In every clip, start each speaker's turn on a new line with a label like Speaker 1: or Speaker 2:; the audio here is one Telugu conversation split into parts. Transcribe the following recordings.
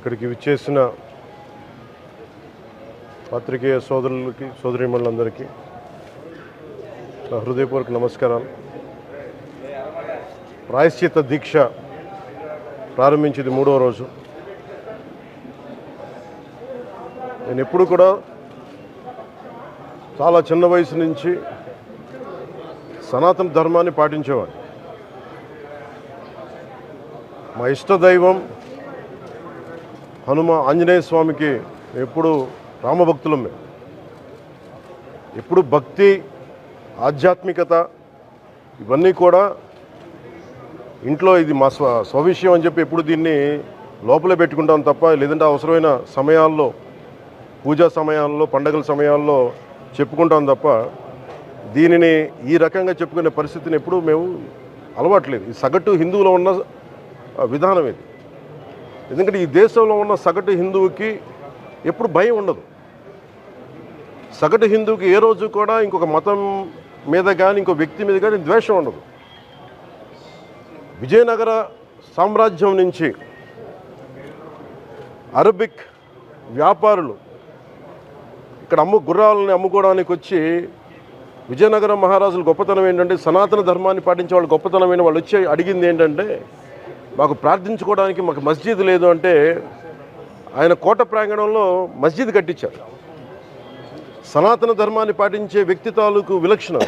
Speaker 1: ఇక్కడికి విచ్చేసిన పత్రికేయ సోదరులకి సోదరీమణులందరికీ నా హృదయపూర్వక నమస్కారాలు. ప్రాయశ్చిత్త దీక్ష ప్రారంభించింది 3వ రోజు. నేను ఎప్పుడు కూడా చాలా చిన్న వయసు నుంచి సనాతన ధర్మాన్ని పాటించేవాడిని. మా ఇష్టదైవం ఆంజనేయ స్వామికి ఎప్పుడు రామభక్తులం. మేము ఎప్పుడు భక్తి, ఆధ్యాత్మికత ఇవన్నీ కూడా ఇంట్లో ఇది మా స్వవిషయం అని చెప్పి ఎప్పుడు దీన్ని లోపలే పెట్టుకుంటాం తప్ప, లేదంటే అవసరమైన సమయాల్లో, పూజా సమయాల్లో, పండగల సమయాల్లో చెప్పుకుంటాం తప్ప దీనిని ఈ రకంగా చెప్పుకునే పరిస్థితిని ఎప్పుడు మేము అలవాట్లేదు. ఈ సగటు హిందువులో ఉన్న విధానం ఇది. ఎందుకంటే ఈ దేశంలో ఉన్న సగటు హిందువుకి ఎప్పుడు భయం ఉండదు. సగటు హిందువుకి ఏ రోజు కూడా ఇంకొక మతం మీద కానీ ఇంకో వ్యక్తి మీద కానీ ద్వేషం ఉండదు. విజయనగర సామ్రాజ్యం నుంచి అరబిక్ వ్యాపారులు ఇక్కడ గుర్రాలని అమ్ముకోవడానికి వచ్చి, విజయనగరం మహారాజుల గొప్పతనం ఏంటంటే సనాతన ధర్మాన్ని పాటించే వాళ్ళు గొప్పతనమైన వాళ్ళు వచ్చి అడిగింది ఏంటంటే, మాకు ప్రార్థించుకోవడానికి మాకు మస్జిద్ లేదు అంటే ఆయన కోట ప్రాంగణంలో మస్జిద్ కట్టించారు. సనాతన ధర్మాన్ని పాటించే వ్యక్తి తాలూకు విలక్షణం.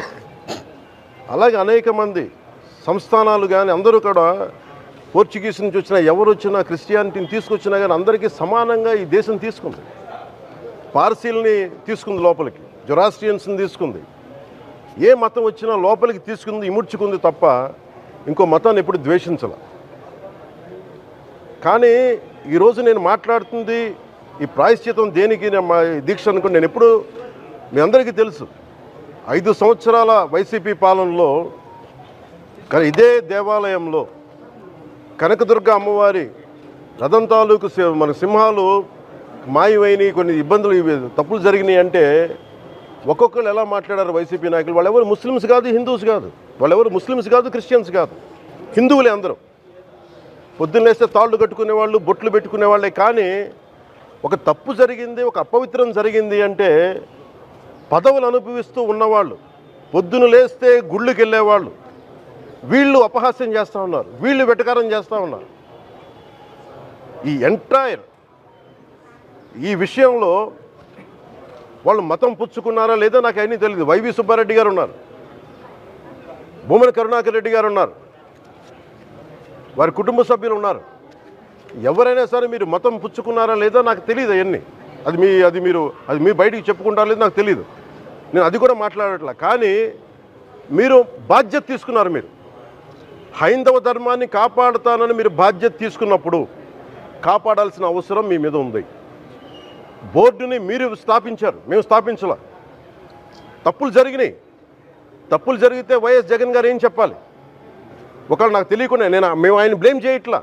Speaker 1: అలాగే అనేక మంది సంస్థానాలు కానీ అందరూ కూడా పోర్చుగీస్ నుంచి వచ్చినా, ఎవరు వచ్చినా, క్రిస్టియానిటీని తీసుకొచ్చినా కానీ అందరికీ సమానంగా ఈ దేశం తీసుకుంది. పార్సీల్ని తీసుకుంది లోపలికి, జొరాస్ట్రియన్స్ని తీసుకుంది. ఏ మతం వచ్చినా లోపలికి తీసుకుంది, ఇముడ్చుకుంది తప్ప ఇంకో మతాన్ని ఎప్పుడు ద్వేషించాల. కానీ ఈరోజు నేను మాట్లాడుతుంది ఈ ప్రాయశ్చితం దేనికి, మా దీక్ష అనుకుని నేను ఎప్పుడు, మీ అందరికీ తెలుసు 5 సంవత్సరాల వైసీపీ పాలనలో ఇదే దేవాలయంలో కనకదుర్గ అమ్మవారి రథం తాలూకు మన సింహాలు మాయమైనవి, కొన్ని ఇబ్బందులు, తప్పులు జరిగినాయి అంటే ఒక్కొక్కరు ఎలా మాట్లాడారు వైసీపీ నాయకులు. వాళ్ళెవరు ముస్లిమ్స్ కాదు, హిందూస్ కాదు, వాళ్ళెవరు ముస్లిమ్స్ కాదు, క్రిస్టియన్స్ కాదు, హిందువులే అందరూ. పొద్దున్నేస్తే తాళ్ళు కట్టుకునేవాళ్ళు, బొట్లు పెట్టుకునేవాళ్ళే. కానీ ఒక తప్పు జరిగింది, ఒక అపవిత్రం జరిగింది అంటే పదవులు అనుభవిస్తూ ఉన్నవాళ్ళు, పొద్దున లేస్తే గుళ్ళకి వెళ్ళేవాళ్ళు, వీళ్ళు అపహాస్యం చేస్తూ ఉన్నారు, వీళ్ళు వెటకారం చేస్తూ ఉన్నారు. ఈ ఎంటైర్ ఈ విషయంలో వాళ్ళు మతం పుచ్చుకున్నారా లేదా నాకు అన్నీ తెలియదు. వైవి సుబ్బారెడ్డి గారు ఉన్నారు, భూమన కరుణాకర్ రెడ్డి గారు ఉన్నారు, వారి కుటుంబ సభ్యులు ఉన్నారు. ఎవరైనా సరే మీరు మతం పుచ్చుకున్నారా లేదా నాకు తెలియదు. అవన్నీ అది మీ బయటికి చెప్పుకుంటారా లేదు నాకు తెలియదు. నేను అది కూడా మాట్లాడట్లా. కానీ మీరు బాధ్యత తీసుకున్నారు. మీరు హైందవ ధర్మాన్ని కాపాడుతానని మీరు బాధ్యత తీసుకున్నప్పుడు కాపాడాల్సిన అవసరం మీ మీద ఉంది. బోర్డుని మీరు స్థాపించారు, మేము స్థాపించాల. తప్పులు జరిగినాయి. తప్పులు జరిగితే వైఎస్ జగన్ గారు ఏం చెప్పాలి? ఒకవేళ నాకు తెలియకుండా మేము ఆయన బ్లేమ్ చేయట్లా.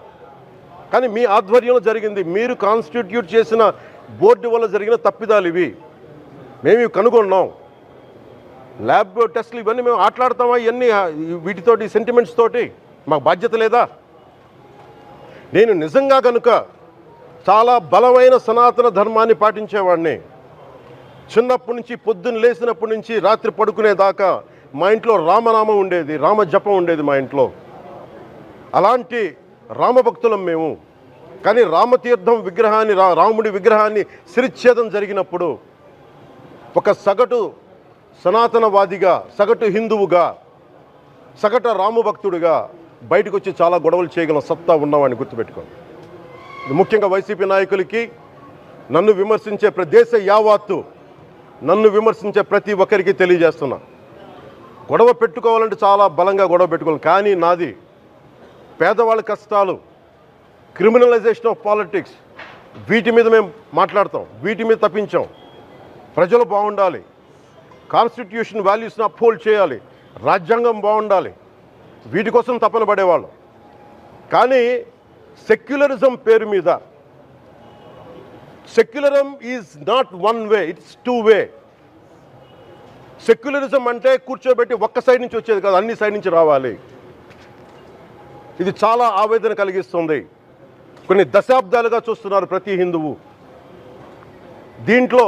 Speaker 1: కానీ మీ ఆధ్వర్యంలో జరిగింది, మీరు కాన్స్టిట్యూట్ చేసిన బోర్డు వల్ల జరిగిన తప్పిదాలు ఇవి, మేము కనుగొన్నాం. ల్యాబ్ టెస్టులు ఇవన్నీ మేము ఆటలాడతామా? ఇవన్నీ వీటితోటి సెంటిమెంట్స్ తోటి మాకు బాధ్యత లేదా? నేను నిజంగా కనుక చాలా బలమైన సనాతన ధర్మాన్ని పాటించేవాడిని. చిన్నప్పటి నుంచి, పొద్దున్న లేచినప్పటి నుంచి రాత్రి పడుకునేదాకా మా ఇంట్లో రామనామం ఉండేది, రామ జపం ఉండేది మా ఇంట్లో. అలాంటి రామభక్తులం మేము. కానీ రామతీర్థం విగ్రహాన్ని, రాముడి విగ్రహాన్ని శిరచ్ఛేదం జరిగినప్పుడు ఒక సగటు సనాతనవాదిగా, సగటు హిందువుగా, సగటు రామభక్తుడిగా బయటకు వచ్చి చాలా గొడవలు చేయగల సత్తా ఉన్నవాడిని గుర్తుపెట్టుకోండి. ఇది ముఖ్యంగా వైసీపీ నాయకులకి, నన్ను విమర్శించే దేశ యావత్తు నన్ను విమర్శించే ప్రతి ఒక్కరికి తెలియజేస్తున్నా. గొడవ పెట్టుకోవాలంటే చాలా బలంగా గొడవ పెట్టుకోవాలి. కానీ నాది పేదవాళ్ళ కష్టాలు, క్రిమినలైజేషన్ ఆఫ్ పాలిటిక్స్, వీటి మీద మేము మాట్లాడతాం, వీటి మీద తప్పించాం. ప్రజలు బాగుండాలి, కాన్స్టిట్యూషన్ వాల్యూస్ని అప్హోల్డ్ చేయాలి, రాజ్యాంగం బాగుండాలి, వీటి కోసం తపన పడేవాళ్ళం. కానీ సెక్యులరిజం పేరు మీద, secularism is not one way, it's 2 way. Secularism అంటే కూర్చోబెట్టి ఒక్క సైడ్ నుంచి వచ్చేది కాదు, అన్ని సైడ్ నుంచి రావాలి. ఇది చాలా ఆవేదన కలిగిస్తుంది. కొన్ని దశాబ్దాలుగా చూస్తున్నారు ప్రతి హిందువు. దీంట్లో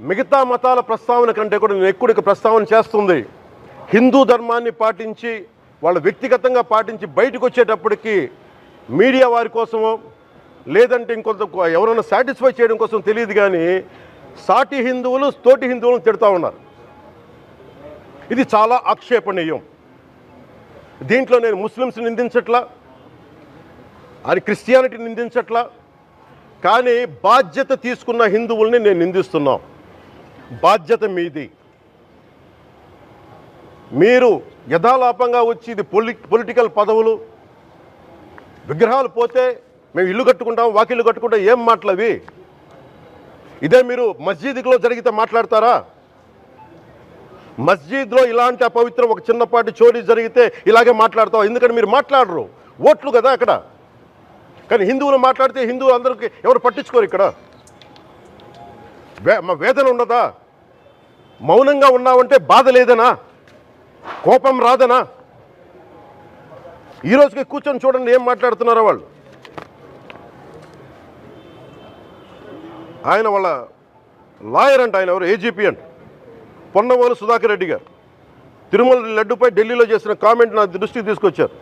Speaker 1: మిగతా మతాల ప్రస్తావన కంటే కూడా నేను ఎక్కువ ప్రస్తావన చేస్తుంది హిందూ ధర్మాన్ని పాటించి వాళ్ళు వ్యక్తిగతంగా పాటించి బయటకు వచ్చేటప్పటికి మీడియా వారి కోసమో లేదంటే ఇంకొంత ఎవరైనా సాటిస్ఫై చేయడం కోసం తెలియదు, కానీ సాటి హిందువులు తోటి హిందువులను తిడతా ఉన్నారు. ఇది చాలా ఆక్షేపణీయం. దీంట్లో నేను ముస్లిమ్స్ నిందించట్లా, అది క్రిస్టియానిటీ నిందించట్లా, కానీ బాధ్యత తీసుకున్న హిందువుల్ని నేను నిందిస్తున్నాం. బాధ్యత మీది. మీరు యథాలాపంగా వచ్చి ఇది పొలిటికల్ పదవులు, విగ్రహాలు పోతే మేము ఇల్లు కట్టుకుంటాం, వాకిళ్ళు కట్టుకుంటాం, ఏం మాటలవి? ఇదే మీరు మస్జిద్లో జరిగితే మాట్లాడతారా? మస్జిద్లో ఇలాంటి అపవిత్రం ఒక చిన్నపాటి చోరీ జరిగితే ఇలాగే మాట్లాడతాం. ఎందుకంటే మీరు మాట్లాడరు, ఓట్లు కదా అక్కడ. కానీ హిందువులు మాట్లాడితే హిందువులు అందరికీ ఎవరు పట్టించుకోరు. ఇక్కడ మా వేదన ఉండదా? మౌనంగా ఉన్నామంటే బాధ లేదనా? కోపం రాదనా? ఈ రోజుకి కూర్చొని చూడండి ఏం మాట్లాడుతున్నారో వాళ్ళు. ఆయన వాళ్ళ లాయర్ అంట, ఆయన ఎవరు ఏజీపీ అంట, పొన్నవోలు సుధాకర్ రెడ్డి గారు తిరుమల లడ్డుపై ఢిల్లీలో చేసిన కామెంట్ నా దృష్టికి తీసుకొచ్చారు.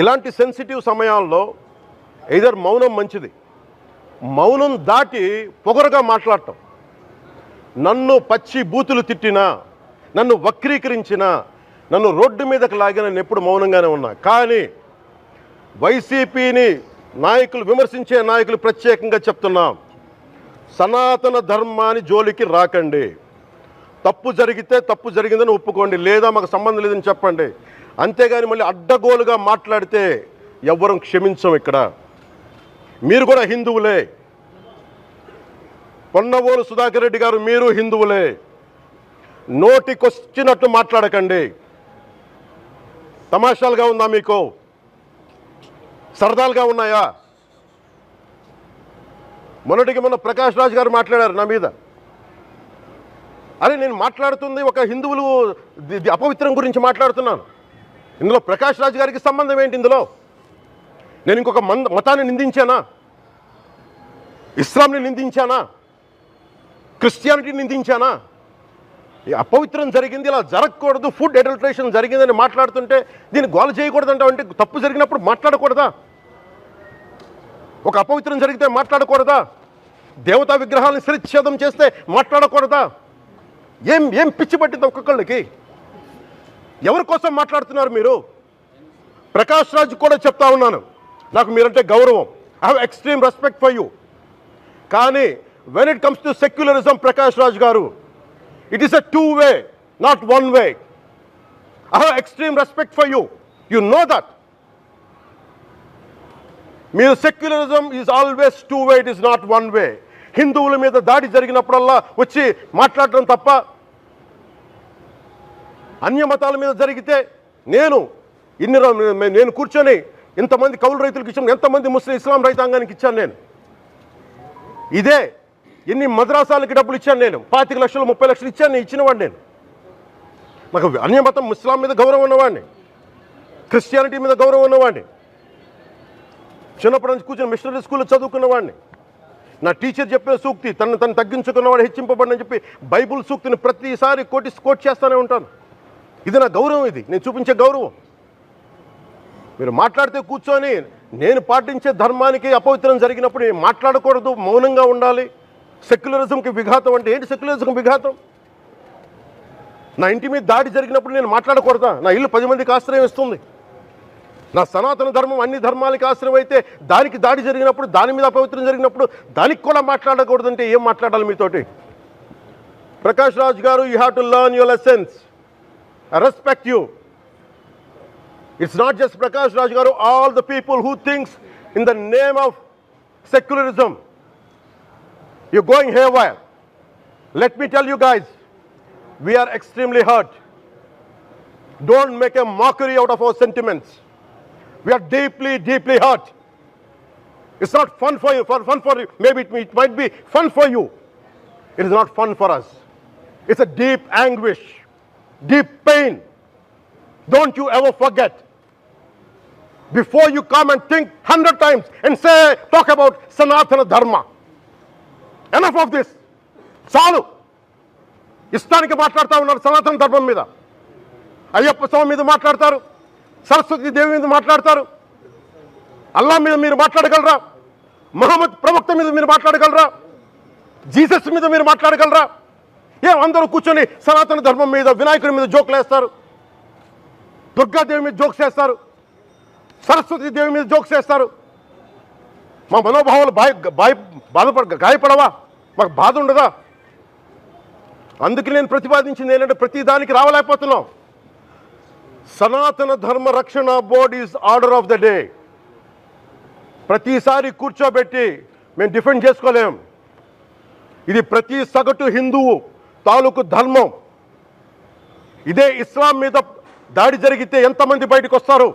Speaker 1: ఇలాంటి సెన్సిటివ్ సమయాల్లో ఎయిదర్ మౌనం మంచిది, మౌనం దాటి పొగరుగా మాట్లాడటం, నన్ను పచ్చి బూతులు తిట్టినా, నన్ను వక్రీకరించినా, నన్ను రోడ్డు మీదకి లాగిన నేను ఎప్పుడు మౌనంగానే ఉన్నా. కానీ వైసీపీని నాయకులు విమర్శించే నాయకులు ప్రత్యేకంగా చెప్తున్నాం, సనాతన ధర్మాన్ని జోలికి రాకండి. తప్పు జరిగితే తప్పు జరిగిందని ఒప్పుకోండి, లేదా మాకు సంబంధం లేదని చెప్పండి. అంతేగాని మళ్ళీ అడ్డగోలుగా మాట్లాడితే ఎవ్వరం క్షమించం. ఇక్కడ మీరు కూడా హిందువులే. పొన్నవోలు సుధాకర్ రెడ్డి గారు మీరు హిందువులే. నోటికొచ్చినట్టు మాట్లాడకండి. తమాషాలుగా ఉందా మీకు? సరదాలుగా ఉన్నాయా? మొన్నటికి మొన్న ప్రకాష్ రాజ్ గారు మాట్లాడారు నా మీద. అరే నేను మాట్లాడుతుంది ఒక హిందువులు అపవిత్రం గురించి మాట్లాడుతున్నాను. ఇందులో ప్రకాష్ రాజ్ గారికి సంబంధం ఏంటి? ఇందులో నేను ఇంకొక మతాన్ని నిందించానా? ఇస్లాంని నిందించానా? క్రిస్టియానిటీని నిందించానా? అపవిత్రం జరిగింది, ఇలా జరగకూడదు, ఫుడ్ అడల్ట్రేషన్ జరిగిందని మాట్లాడుతుంటే దీన్ని గోల చేయకూడదంట. అంటే తప్పు జరిగినప్పుడు మాట్లాడకూడదా? ఒక అపవిత్రం జరిగితే మాట్లాడకూడదా? దేవతా విగ్రహాలను శిరచ్ఛేదం చేస్తే మాట్లాడకూడదా? ఏం ఏం పిచ్చి పట్టింది ఒక్కొక్కళ్ళకి? ఎవరి కోసం మాట్లాడుతున్నారు మీరు? ప్రకాష్ రాజ్ కూడా చెప్తా ఉన్నాను, నాకు మీరంటే గౌరవం. I have extreme respect for you. కానీ when it comes to secularism, Prakash Raj garu, it is a two-way, not one-way. I have extreme respect for you. You know that. Mere secularism is always two-way, it is not one-way. హిందువుల మీద దాడి జరిగినప్పుడల్లా వచ్చి మాట్లాడటం తప్ప, అన్య మతాల మీద జరిగితే నేను కూర్చొని ఇంతమంది కౌలు రైతులకు ఇచ్చాను, ఎంతమంది ముస్లిం ఇస్లాం రైతాంగానికి ఇచ్చాను నేను. ఇదే ఎన్ని మద్రాసాలకి డబ్బులు ఇచ్చాను నేను, 25 లక్షలు 30 లక్షలు ఇచ్చాను, నేను ఇచ్చినవాడిని. నేను నాకు అన్యమతం ఇస్లాం మీద గౌరవం ఉన్నవాడిని, క్రిస్టియానిటీ మీద గౌరవం ఉన్నవాడిని, చిన్నప్పటి నుంచి కూర్చొని మిషనరీ స్కూల్లో చదువుకున్నవాడిని. నా టీచర్ చెప్పిన సూక్తి, తను తగ్గించుకున్నవాడు హెచ్చింపబడిని చెప్పి బైబుల్ సూక్తిని ప్రతిసారి కోట్ చేస్తూనే ఉంటాను. ఇది నా గౌరవం, ఇది నేను చూపించే గౌరవం. మీరు మాట్లాడితే కూర్చొని నేను పాటించే ధర్మానికి అపవిత్రం జరిగినప్పుడు మాట్లాడకూడదు, మౌనంగా ఉండాలి. సెక్యులరిజంకి విఘాతం అంటే ఏంటి? సెక్యులరిజంకి విఘాతం నా ఇంటి మీద దాడి జరిగినప్పుడు నేను మాట్లాడకూడదా? నా ఇల్లు 10 మందికి ఆశ్రయం ఇస్తుంది. నా సనాతన ధర్మం అన్ని ధర్మాలకి ఆశ్రయం అయితే దానికి దాడి జరిగినప్పుడు, దాని మీద అపవిత్రం జరిగినప్పుడు దానికి కూడా మాట్లాడకూడదంటే ఏం మాట్లాడాలి మీతోటి? Prakash Raj garu, you have to learn your lessons. I respect you. It's not just Prakash Raj garu, all the people who thinks in the name of secularism you're going haywire. Let me tell you guys, we are extremely hurt. Don't make a mockery out of our sentiments. We are deeply, deeply hurt. It's not fun for you. Fun for you. Maybe it might be fun for you. It is not fun for us. It's a deep anguish, deep pain. Don't you ever forget. before you come and think 100 times and say, talk about Sanatana Dharma. Enough of this. చాలు. ఇష్టానికి మాట్లాడుతూ ఉన్నారు సనాతన ధర్మం మీద. అయ్యప్ప స్వామి మీద మాట్లాడతారు, సరస్వతి దేవి మీద మాట్లాడతారు, అల్లా మీద మీరు మాట్లాడగలరా? మహమ్మద్ ప్రవక్త మీద మీరు మాట్లాడగలరా? జీసస్ మీద మీరు మాట్లాడగలరా? అందరూ కూర్చొని సనాతన ధర్మం మీద, వినాయకుడి మీద జోకులు వేస్తారు, దుర్గాదేవి మీద జోక్స్ వేస్తారు, సరస్వతి దేవి మీద జోక్స్ వేస్తారు. మా మనోభావాలు గాయపడవా? మాకు బాధ ఉండదా? అందుకే నేను ప్రతిపాదించింది ఏంటంటే ప్రతి దానికి రావలేకపోతున్నాం. సనాతన ధర్మ రక్షణ board is order of the day. ప్రతిసారి కూర్చోబెట్టి మేము డిఫెండ్ చేసుకోలేం. ఇది ప్రతి సగటు హిందువు తాలూకు ధర్మం. ఇదే ఇస్లాం మీద దాడి జరిగితే ఎంతమంది బయటకు వస్తారు,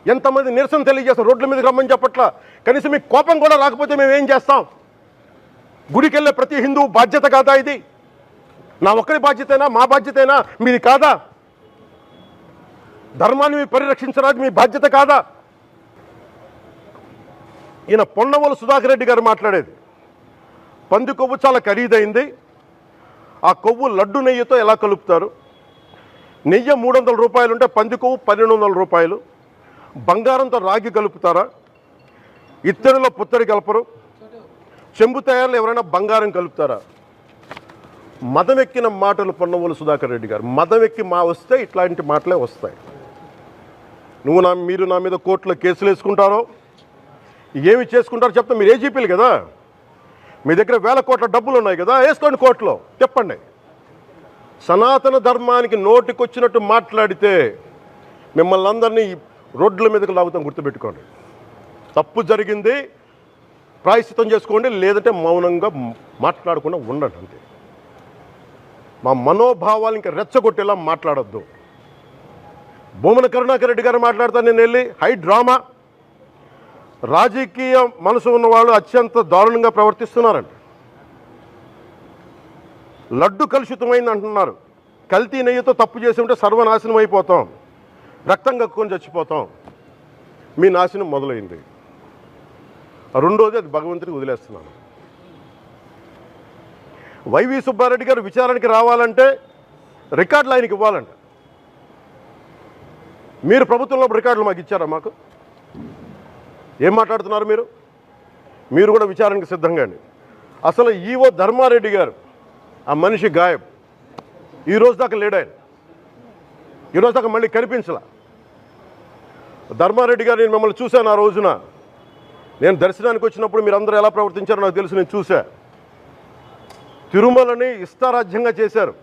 Speaker 1: ఎంతమంది నిరసన తెలియజేస్తారు? రోడ్ల మీదకి రమ్మని చెప్పట్ల. కనీసం మీకు కోపం కూడా రాకపోతే మేము ఏం చేస్తాం? గుడికి వెళ్ళే ప్రతి హిందువు బాధ్యత కాదా ఇది? నా ఒక్కరి బాధ్యతైనా, మా బాధ్యతైనా మీది కాదా? ధర్మాన్ని పరిరక్షించడానికి మీ బాధ్యత కాదా? ఈయన పొన్నవోలు సుధాకర్ రెడ్డి గారు మాట్లాడేది, పంది కొవ్వు చాలా ఖరీదైంది, ఆ కొవ్వు లడ్డు నెయ్యితో ఎలా కలుపుతారు? నెయ్యి 300 రూపాయలు ఉంటే పంది కొవ్వు 1200 రూపాయలు. బంగారంతో రాగి కలుపుతారా? ఇత్తడిలో పుత్తడి కలపరు. చెంబు తయారులో ఎవరైనా బంగారం కలుపుతారా? మదం ఎక్కిన మాటలు పొన్నవోలు సుధాకర్ రెడ్డి గారు. మదం ఎక్కి వస్తే ఇట్లాంటి మాటలే వస్తాయి. మీరు నా మీద కోర్టులో కేసులు వేసుకుంటారో ఏమి చేసుకుంటారో చెప్తా. మీరు ఏజీపీలు కదా, మీ దగ్గర వేల కోట్ల డబ్బులు ఉన్నాయి కదా, వేసుకోండి కోర్టులో, చెప్పండి. సనాతన ధర్మానికి నోటికొచ్చినట్టు మాట్లాడితే మిమ్మల్ని అందరినీ రోడ్ల మీదకి లాగుతాం, గుర్తుపెట్టుకోండి. తప్పు జరిగింది, ప్రాయశ్చిత్తం చేసుకోండి, లేదంటే మౌనంగా మాట్లాడకుండా ఉండండి అంతే. మా మనోభావాలు ఇంకా రెచ్చగొట్టేలా మాట్లాడొద్దు. భూమన కరుణాకర్ రెడ్డి గారు మాట్లాడతాను నేను వెళ్ళి హై డ్రామా. రాజకీయ మనసు ఉన్న వాళ్ళు అత్యంత దారుణంగా ప్రవర్తిస్తున్నారండి. లడ్డు కలుషితమైంది అంటున్నారు. కల్తీ నెయ్యితో తప్పు చేసి ఉంటే సర్వనాశనం అయిపోతాం, రక్తం కక్కుని చచ్చిపోతాం. మీ నాశనం మొదలైంది. రెండోది అది భగవంతుడికి వదిలేస్తున్నాను. వైవి సుబ్బారెడ్డి గారు విచారణకి రావాలంటే రికార్డులు ఆయనకి ఇవ్వాలంట. మీరు ప్రభుత్వంలో రికార్డులు మాకు ఇచ్చారా? మాకు ఏం మాట్లాడుతున్నారు మీరు? మీరు కూడా విచారణకి సిద్ధంగా అండి. అసలు ఈవో ధర్మారెడ్డి గారు, ఆ మనిషి గాయబ్. ఈరోజు దాకా లేడు ఆయన. ఈరోజు దాకా మళ్ళీ కనిపించలా. ధర్మారెడ్డి గారు, నేను మిమ్మల్ని చూశాను ఆ రోజున. నేను దర్శనానికి వచ్చినప్పుడు మీరు అందరూ ఎలా ప్రవర్తించారో నాకు తెలుసు, నేను చూశా. తిరుమలని ఇష్టారాజ్యంగా చేశారు,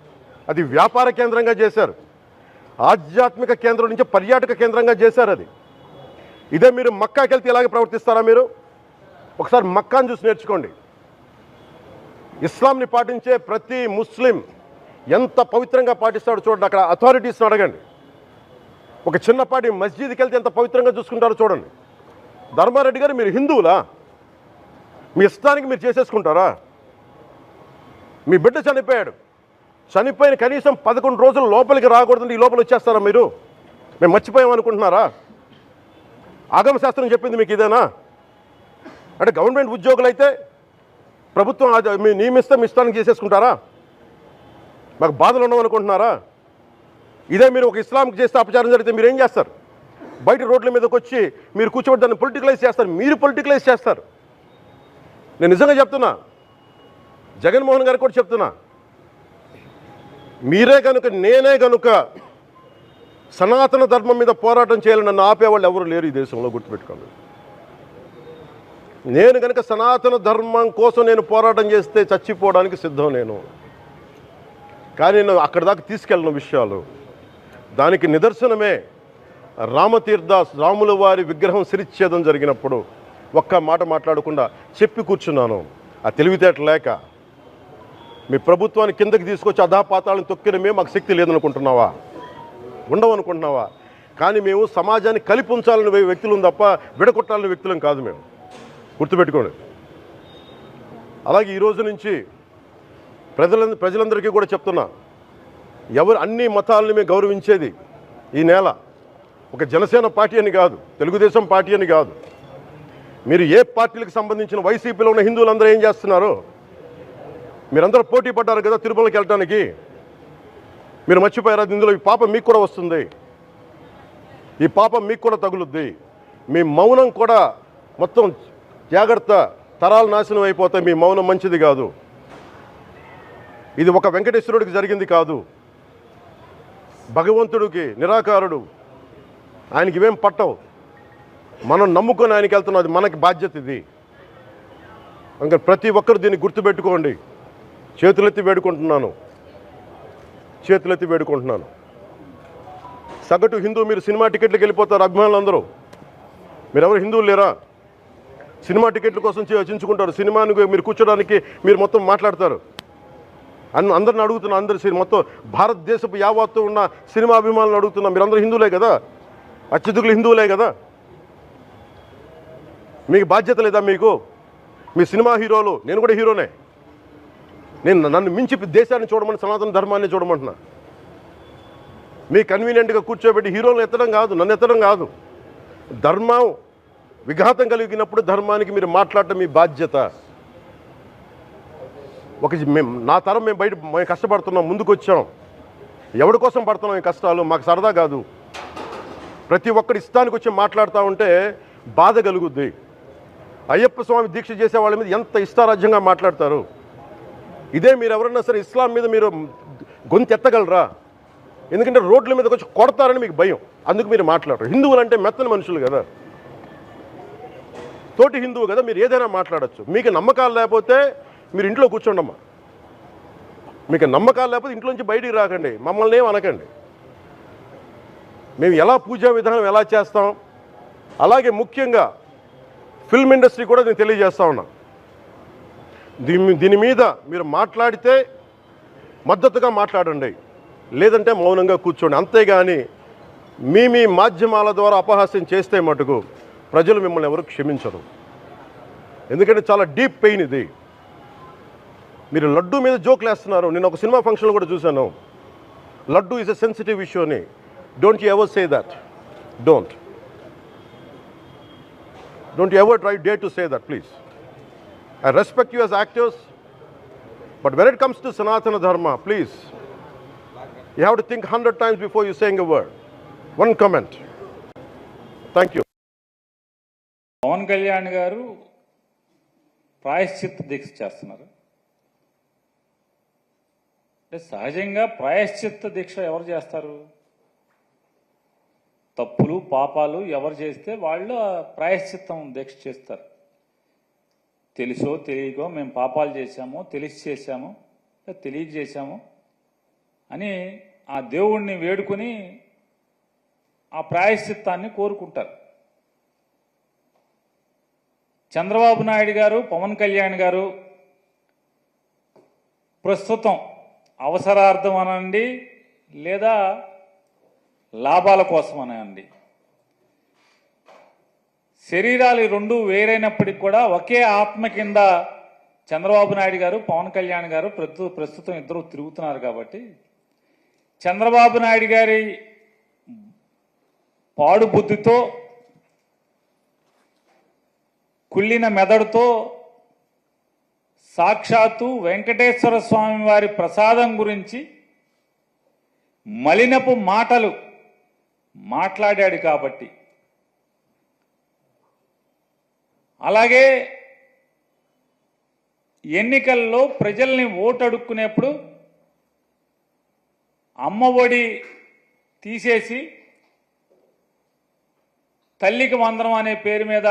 Speaker 1: అది వ్యాపార కేంద్రంగా చేశారు, ఆధ్యాత్మిక కేంద్రం నుంచి పర్యాటక కేంద్రంగా చేశారు అది. ఇదే మీరు మక్కాకి వెళ్తే ఇలాగే ప్రవర్తిస్తారా? మీరు ఒకసారి మక్కాను చూసి నేర్చుకోండి. ఇస్లాంని పాటించే ప్రతి ముస్లిం ఎంత పవిత్రంగా పాటిస్తాడో చూడండి. అక్కడ అథారిటీస్ని అడగండి. ఒక చిన్నపాటి మస్జిద్కి వెళ్తే ఎంత పవిత్రంగా చూసుకుంటారో చూడండి. ధర్మారెడ్డి గారు, మీరు హిందువులా? మీ ఇష్టానికి మీరు చేసేసుకుంటారా? మీ బిడ్డ చనిపోయాడు, చనిపోయిన కనీసం 11 రోజులు లోపలికి రాకూడదండి, ఈ లోపల వచ్చేస్తారా మీరు? మేము మర్చిపోయామనుకుంటున్నారా? ఆగమశాస్త్రం చెప్పింది మీకు ఇదేనా? అంటే గవర్నమెంట్ ఉద్యోగులు అయితే ప్రభుత్వం మీ నియమిస్తే మీ ఇష్టానికి చేసేసుకుంటారా? మాకు బాధలు ఉండవనుకుంటున్నారా? ఇదే మీరు ఒక ఇస్లాంకి చేస్తే అపచారం జరిగితే మీరు ఏం చేస్తారు? బయట రోడ్ల మీదకి వచ్చి మీరు కూర్చోబెట్టి దాన్ని పొలిటికలైజ్ చేస్తారు. మీరు పొలిటికలైజ్ చేస్తారు. నేను నిజంగా చెప్తున్నా, జగన్మోహన్ గారికి కూడా చెప్తున్నా, మీరే కనుక, నేనే కనుక సనాతన ధర్మం మీద పోరాటం చేయాలని నన్ను ఆపేవాళ్ళు ఎవరు లేరు ఈ దేశంలో, గుర్తుపెట్టుకోండి. నేను కనుక సనాతన ధర్మం కోసం నేను పోరాటం చేస్తే చచ్చిపోవడానికి సిద్ధం నేను. కానీ నేను అక్కడ దాకా తీసుకెళ్ళిన విషయాలు, దానికి నిదర్శనమే రామతీర్థాస్ రాముల వారి విగ్రహం శిరిచ్ఛేదం జరిగినప్పుడు ఒక్క మాట మాట్లాడకుండా చెప్పి కూర్చున్నాను. ఆ తెలివితేట లేక మీ ప్రభుత్వాన్ని కిందకి తీసుకొచ్చి అధాపాతాలను తొక్కిన మాకు శక్తి లేదనుకుంటున్నావా? ఉండవనుకుంటున్నావా? కానీ మేము సమాజాన్ని కలిపి ఉంచాలని వ్యక్తులం తప్ప విడగొట్టాలని వ్యక్తులం కాదు మేము, గుర్తుపెట్టుకోండి. అలాగే ఈరోజు నుంచి ప్రజలందరికీ కూడా చెప్తున్నా, ఎవరు అన్ని మతాలని మేము గౌరవించేది ఈ నేల. ఒక జనసేన పార్టీ అని కాదు, తెలుగుదేశం పార్టీ అని కాదు. మీరు ఏ పార్టీలకు సంబంధించిన వైసీపీలో ఉన్న హిందువులందరూ ఏం చేస్తున్నారు? మీరందరూ పోటీ పడ్డారు కదా తిరుమలకి వెళ్ళడానికి. మీరు మర్చిపోయారు అది. ఇందులో ఈ పాపం మీకు కూడా వస్తుంది, ఈ పాపం మీకు కూడా తగులుద్ది. మీ మౌనం కూడా మొత్తం జాగ్రత్త, తరాలు నాశనం అయిపోతాయి. మీ మౌనం మంచిది కాదు. ఇది ఒక వెంకటేశ్వరుడికి జరిగింది కాదు. భగవంతుడికి నిరాకారుడు, ఆయనకి ఇవేం పట్టవు. మనం నమ్ముకొని ఆయనకి వెళ్తున్నాం, అది మనకి బాధ్యత. ఇది ఇంకా ప్రతి ఒక్కరు దీన్ని గుర్తుపెట్టుకోండి. చేతులెత్తి వేడుకుంటున్నాను, చేతులెత్తి వేడుకుంటున్నాను. సగటు హిందూ మీరు సినిమా టికెట్లకు వెళ్ళిపోతారు. అభిమానులందరూ మీరెవరు హిందువులు లేరా? సినిమా టికెట్ల కోసం చించుకుంటారు. సినిమాని మీరు కూర్చోడానికి మీరు మొత్తం మాట్లాడతారు. అందరిని అడుగుతున్నా, అందరు మొత్తం భారతదేశపు యావత్తు ఉన్న సినిమా అభిమానులను అడుగుతున్నా, మీరందరూ హిందువులే కదా, అత్యధికులు హిందువులే కదా. మీకు బాధ్యత లేదా? మీకు మీ సినిమా హీరోలు, నేను కూడా హీరోనే. నన్ను మించి దేశాన్ని చూడమని, సనాతన ధర్మాన్ని చూడమంటున్నా. మీ కన్వీనియంట్గా కూర్చోబెట్టి హీరోలను ఎత్తడం కాదు, నన్ను ఎత్తడం కాదు. ధర్మం విఘాతం కలిగినప్పుడు ధర్మానికి మీరు మాట్లాడటం మీ బాధ్యత. నా తరం మేము కష్టపడుతున్నాం, ముందుకు వచ్చాం. ఎవరి కోసం పడుతున్నాం ఈ కష్టాలు? మాకు సరదా కాదు. ప్రతి ఒక్కరి ఇష్టానికి వచ్చి మాట్లాడుతూ ఉంటే బాధ కలుగుద్ది. అయ్యప్ప స్వామి దీక్ష చేసే వాళ్ళ మీద ఎంత ఇష్టారాజ్యంగా మాట్లాడతారు. ఇదే మీరు ఎవరన్నా సరే ఇస్లాం మీద మీరు గొంతు ఎత్తగలరా? ఎందుకంటే రోడ్ల మీదకి వచ్చి కొడతారని మీకు భయం, అందుకు మీరు మాట్లాడరు. హిందువులు అంటే మెత్తని మనుషులు కదా, తోటి హిందువు కదా, మీరు ఏదైనా మాట్లాడచ్చు. మీకు నమ్మకాలు లేకపోతే మీరు ఇంట్లో కూర్చోండమ్మా. మీకు నమ్మకాలు లేకపోతే ఇంట్లోంచి బయటికి రాకండి, మమ్మల్ని ఏం అనకండి. మేము ఎలా పూజా విధానం ఎలా చేస్తాం, అలాగే ముఖ్యంగా ఫిల్మ్ ఇండస్ట్రీ కూడా నేను తెలియజేస్తా ఉన్నా. దీని మీద మీరు మాట్లాడితే మద్దతుగా మాట్లాడండి, లేదంటే మౌనంగా కూర్చోండి. అంతేగాని మీ మాధ్యమాల ద్వారా అపహాస్యం చేస్తే మటుకు ప్రజలు మిమ్మల్ని ఎవరు క్షమించరు. ఎందుకంటే చాలా డీప్ పెయిన్ ఇది. మీరు లడ్డూ మీద జోక్లు వేస్తున్నారు. నేను ఒక సినిమా ఫంక్షన్లో కూడా చూశాను. Laddu is a sensitive issue అని. Don't you ever say that. Don't you ever dare to say that, please. I respect you as actors, but when it comes to Sanatana Dharma, please, you have to think 100 times before you saying a word. One comment. Thank you.
Speaker 2: Pawan Kalyan garu ప్రాయశ్చిత్త దీక్ష చేస్తున్నారు. అంటే సహజంగా ప్రాయశ్చిత్త దీక్ష ఎవరు చేస్తారు? తప్పులు పాపాలు ఎవరు చేస్తే వాళ్ళు ప్రాయశ్చిత్తం దీక్ష చేస్తారు. తెలుసో తెలియకో మేము పాపాలు చేశాము, తెలిసి చేశాము, తెలియజేశాము అని ఆ దేవుణ్ణి వేడుకొని ఆ ప్రాయశ్చిత్తాన్ని కోరుకుంటారు. చంద్రబాబు నాయుడు గారు, పవన్ కళ్యాణ్ గారు ప్రస్తుతం అవసరార్థం అనండి లేదా లాభాల కోసం అనండి, శరీరాలు రెండు వేరైనప్పటికీ కూడా ఒకే ఆత్మ కింద చంద్రబాబు నాయుడు గారు, పవన్ కళ్యాణ్ గారు ప్రస్తుతం ఇద్దరు తిరుగుతున్నారు. కాబట్టి చంద్రబాబు నాయుడు గారి పాడు బుద్ధితో, కుళ్ళిన మెదడుతో సాక్షాత్తు వెంకటేశ్వర స్వామి వారి ప్రసాదం గురించి మలినపు మాటలు మాట్లాడాడు. కాబట్టి అలాగే ఎన్నికల్లో ప్రజల్ని ఓటు అడుక్కునేప్పుడు అమ్మఒడి తీసేసి తల్లికి వందనం అనే పేరు మీద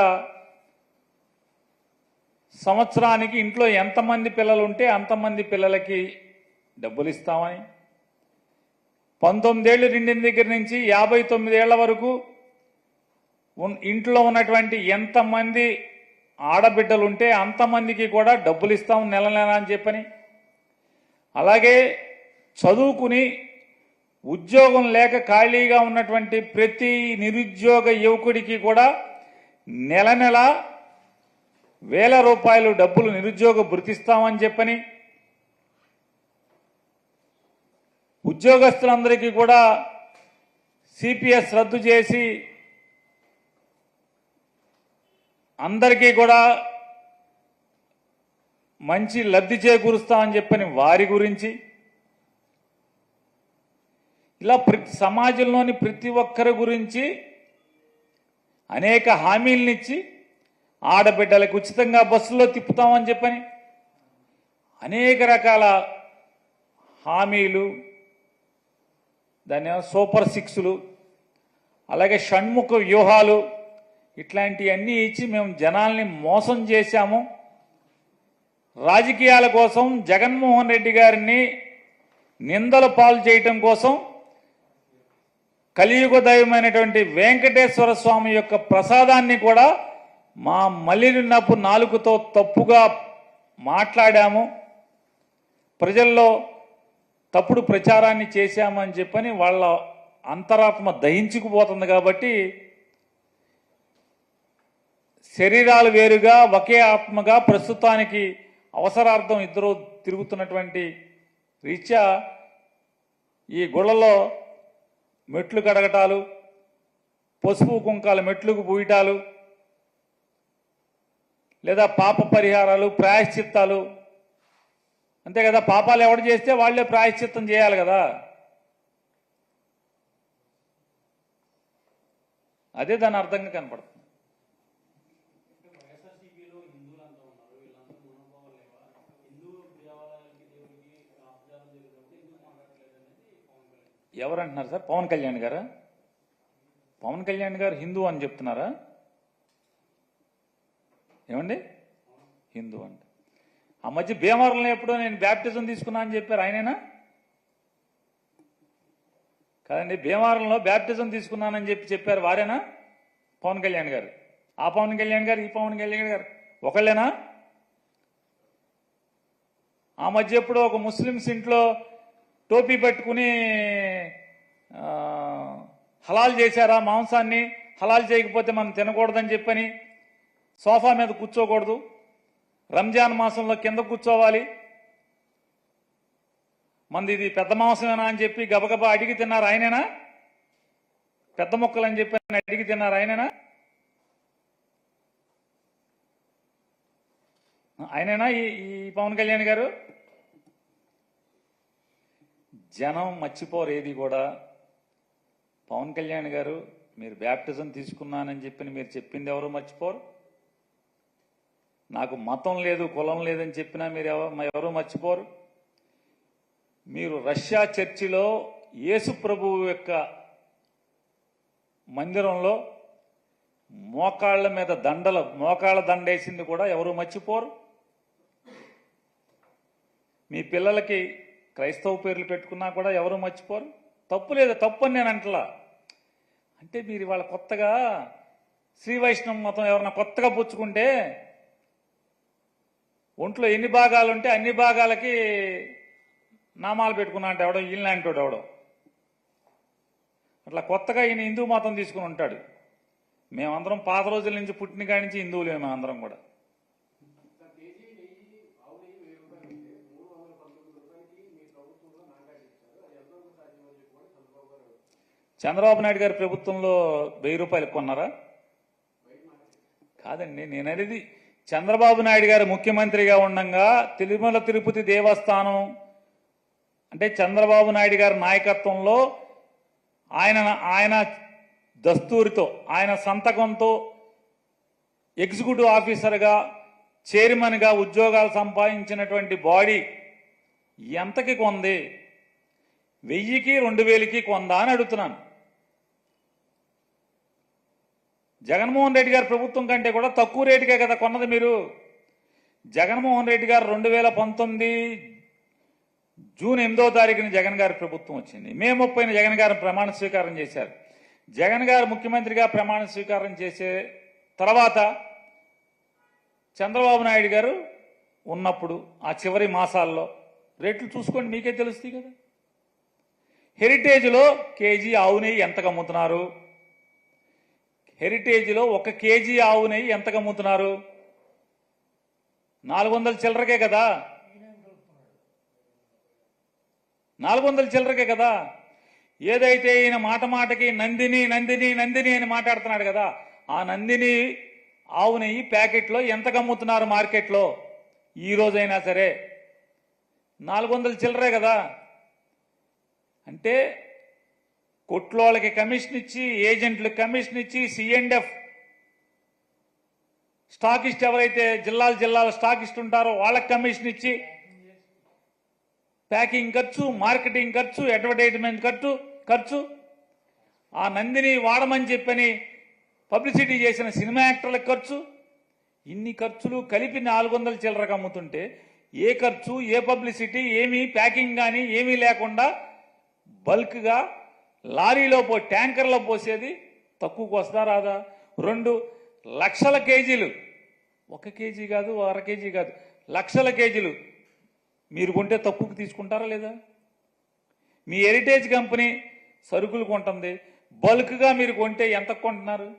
Speaker 2: సంవత్సరానికి ఇంట్లో ఎంతమంది పిల్లలు ఉంటే అంతమంది పిల్లలకి డబ్బులు ఇస్తామని, 19 ఏళ్ళు నిండిన దగ్గర నుంచి 59 ఏళ్ల వరకు ఇంట్లో ఉన్నటువంటి ఎంతమంది ఆడబిడ్డలు ఉంటే అంతమందికి కూడా డబ్బులు ఇస్తాం నెల నెల అని చెప్పని, అలాగే చదువుకుని ఉద్యోగం లేక ఖాళీగా ఉన్నటువంటి ప్రతి నిరుద్యోగ యువకుడికి కూడా నెల నెల ₹1000 డబ్బులు నిరుద్యోగ భృతిస్తామని చెప్పని, ఉద్యోగస్తులందరికీ కూడా సిపిఎస్ రద్దు చేసి అందరికీ కూడా మంచి లబ్ధి చేకూరుస్తామని చెప్పని వారి గురించి, ఇలా సమాజంలోని ప్రతి ఒక్కరి గురించి అనేక హామీలనిచ్చి ఆడబిడ్డలకు ఉచితంగా బస్సులో తిప్పుతామని చెప్పని అనేక రకాల హామీలు, దాని సూపర్ సిక్స్లు, అలాగే షణ్ముఖ వ్యూహాలు, ఇట్లాంటివన్నీ ఇచ్చి మేము జనాల్ని మోసం చేశాము. రాజకీయాల కోసం జగన్మోహన్ రెడ్డి గారిని నిందల పాలు చేయటం కోసం కలియుగ దైవమైనటువంటి వెంకటేశ్వర స్వామి యొక్క ప్రసాదాన్ని కూడా మా మలినపు నాలుకతో తప్పుగా మాట్లాడాము, ప్రజల్లో తప్పుడు ప్రచారాన్ని చేశామని చెప్పని వాళ్ళ అంతరాత్మ దహించుకుపోతుంది. కాబట్టి శరీరాలు వేరుగా ఒకే ఆత్మగా ప్రస్తుతానికి అవసరార్థం ఇద్దరు తిరుగుతున్నటువంటి రీత్యా ఈ గుళ్ళలో మెట్లు కడగటాలు, పసుపు కుంకాల మెట్లుకు పూయటాలు, లేదా పాప పరిహారాలు, ప్రాయశ్చిత్తాలు, అంతే కదా. పాపాలు ఎవడు చేస్తే వాళ్లే ప్రాయశ్చిత్తం చేయాలి కదా. అదే దాని అర్థంగా కనపడుతుంది. ఎవరంటున్నారు సార్? పవన్ కళ్యాణ్ గారా? పవన్ కళ్యాణ్ గారు హిందూ అని చెప్తున్నారా? ఏమండి హిందూ అంటే? ఆ మధ్య భీమవరంలో ఎప్పుడో నేను బ్యాప్టిజం తీసుకున్నా అని చెప్పారు, ఆయనేనా? కాదండి, భీమవరంలో బ్యాప్టిజం తీసుకున్నానని చెప్పారు, వారేనా? పవన్ కళ్యాణ్ గారు? ఆ పవన్ కళ్యాణ్ గారు, ఈ పవన్ కళ్యాణ్ గారు ఒకళ్ళేనా? ఆ మధ్య ఎప్పుడో ఒక ముస్లిమ్స్ ఇంట్లో టోపీ పెట్టుకుని హలాల్ చేశారా మాంసాన్ని, హలాల్ చేయకపోతే మనం తినకూడదని చెప్పని సోఫా మీద కూర్చోకూడదు, రంజాన్ మాసంలో కింద కూర్చోవాలి, మంది ఇది పెద్ద మాంసమేనా అని చెప్పి గబగబా అడిగి తిన్నారు, ఆయనేనా? పెద్ద మొక్కలు అని చెప్పి అడిగి తిన్నారు, ఆయనేనా? ఆయనేనా ఈ పవన్ కళ్యాణ్ గారు? జనం మర్చిపోరు ఏది కూడా. పవన్ కళ్యాణ్ గారు మీరు బ్యాప్టిజం తీసుకున్నానని చెప్పి మీరు చెప్పింది ఎవరు మర్చిపోరు. నాకు మతం లేదు, కులం లేదని చెప్పినా మీరు ఎవరు మర్చిపోరు. మీరు రష్యా చర్చిలో యేసు ప్రభువు యొక్క మందిరంలో మోకాళ్ల మీద మోకాళ్ళ దండేసింది కూడా ఎవరు మర్చిపోరు. మీ పిల్లలకి క్రైస్తవ పేర్లు పెట్టుకున్నా కూడా ఎవరు మర్చిపోరు. తప్పు లేదు, తప్పు అని నేను అంటలా. అంటే మీరు వాళ్ళ కొత్తగా శ్రీ వైష్ణవ మతం ఎవరన్నా కొత్తగా పుచ్చుకుంటే ఒంట్లో ఎన్ని భాగాలు ఉంటే అన్ని భాగాలకి నామాలు పెట్టుకున్నా అంటే ఎవడో ఈయనలాంటోడు ఎవడో అట్లా కొత్తగా ఈయన హిందూ మతం తీసుకుని ఉంటాడు. మేమందరం పాత రోజుల నుంచి పుట్టిన కాడి నుంచి హిందువులే మేమందరం కూడా. చంద్రబాబు నాయుడు గారి ప్రభుత్వంలో 1000 రూపాయలు కొన్నారా? కాదండి, నేను అనేది చంద్రబాబు నాయుడు గారు ముఖ్యమంత్రిగా ఉండగా తిరుమల తిరుపతి దేవస్థానం అంటే చంద్రబాబు నాయుడు గారి నాయకత్వంలో ఆయన దస్తూరితో, ఆయన సంతకంతో ఎగ్జిక్యూటివ్ ఆఫీసర్గా, చైర్మన్గా ఉద్యోగాలు సంపాదించినటువంటి బాడీ ఎంతకి కొంది? 1000కి 2000కి కొందా అని అడుగుతున్నాను. జగన్మోహన్ రెడ్డి గారి ప్రభుత్వం కంటే కూడా తక్కువ రేటుకే కదా కొన్నది మీరు. జగన్మోహన్ రెడ్డి గారు 2019 జూన్ 8వ తారీఖున జగన్ గారి ప్రభుత్వం వచ్చింది. మే 30న జగన్ గారు ప్రమాణ స్వీకారం చేశారు. జగన్ గారు ముఖ్యమంత్రిగా ప్రమాణ స్వీకారం చేసే తర్వాత చంద్రబాబు నాయుడు గారు ఉన్నప్పుడు ఆ చివరి మాసాల్లో రేట్లు చూసుకోండి, మీకే తెలుస్తాయి కదా. హెరిటేజ్లో కేజీ ఆవు నెయ్యి ఎంతకు అమ్ముతున్నారు? హెరిటేజ్లో 1 కేజీ ఆవు నెయ్యి ఎంతకు అమ్ముతున్నారు? 400 చిల్లరకే కదా. 400 చిల్లరకే కదా. ఏదైతే ఈయన మాట మాటకి నందిని నందిని నందిని అని మాట్లాడుతున్నాడు కదా, ఆ నందిని ఆవు నెయ్యి ప్యాకెట్లో ఎంతకు అమ్ముతున్నారు మార్కెట్లో? ఈ రోజైనా సరే 400 చిల్లరే కదా. అంటే కొట్లోళ్ళకి కమిషన్ ఇచ్చి, ఏజెంట్లకు కమిషన్ ఇచ్చి, C&F స్టాకిస్ట్ ఎవరైతే జిల్లాల స్టాకిస్ట్ ఉంటారో వాళ్ళకి కమిషన్ ఇచ్చి, ప్యాకింగ్ ఖర్చు, మార్కెటింగ్ ఖర్చు, అడ్వర్టైజ్మెంట్ ఖర్చు, ఆ నందిని వాడమని చెప్పని పబ్లిసిటీ చేసిన సినిమా యాక్టర్లకు ఖర్చు, ఇన్ని ఖర్చులు కలిపి 400 చిల్లరకు అమ్ముతుంటే ఏ ఖర్చు, ఏ పబ్లిసిటీ, ఏమీ ప్యాకింగ్ కానీ ఏమీ లేకుండా బల్క్గా లారీలో ట్యాంకర్లో పోసేది తక్కువకు వస్తా రాదా? 2 లక్షల కేజీలు, 1 కేజీ కాదు, 1/2 కేజీ కాదు, లక్షల కేజీలు మీరు కొంటే తక్కువకు తీసుకుంటారా లేదా? మీ హెరిటేజ్ కంపెనీ సరుకులు కొంటుంది, బల్క్గా మీరు కొంటే ఎంత కొంటున్నారు?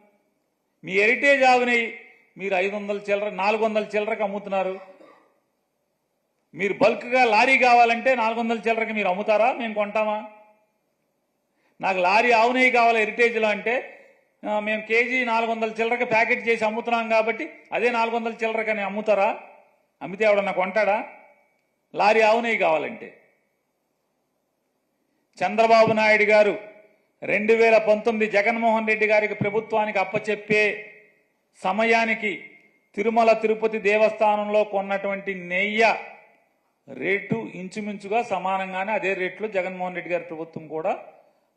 Speaker 2: మీ హెరిటేజ్ ఆవుని మీరు 500 చిల్లర 400 చిల్లరకు అమ్ముతున్నారు. మీరు బల్క్గా లారీ కావాలంటే 400 చిల్లరకి మీరు అమ్ముతారా? మేము కొంటామా? నాకు లారీ ఆవు నెయ్యి కావాలి హెరిటేజ్లో అంటే మేము కేజీ 400 చిల్లరకి ప్యాకెట్ చేసి అమ్ముతున్నాం కాబట్టి అదే 400 చిల్లరకని అమ్ముతారా? అమ్మితే ఎవడన్నా కొంటాడా? లారీ ఆవు నెయ్యి కావాలంటే. చంద్రబాబు నాయుడు గారు 2019 జగన్మోహన్ రెడ్డి గారికి ప్రభుత్వానికి అప్పచెప్పే సమయానికి తిరుమల తిరుపతి దేవస్థానంలో కొన్నటువంటి నెయ్యి రేటు ఇంచుమించుగా సమానంగానే అదే రేట్లో జగన్మోహన్ రెడ్డి గారి ప్రభుత్వం కూడా,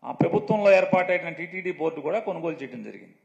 Speaker 2: ఆ ప్రభుత్వంలో ఏర్పాటైన టీటీడీ బోర్డు కూడా కొనుగోలు చేయడం జరిగింది.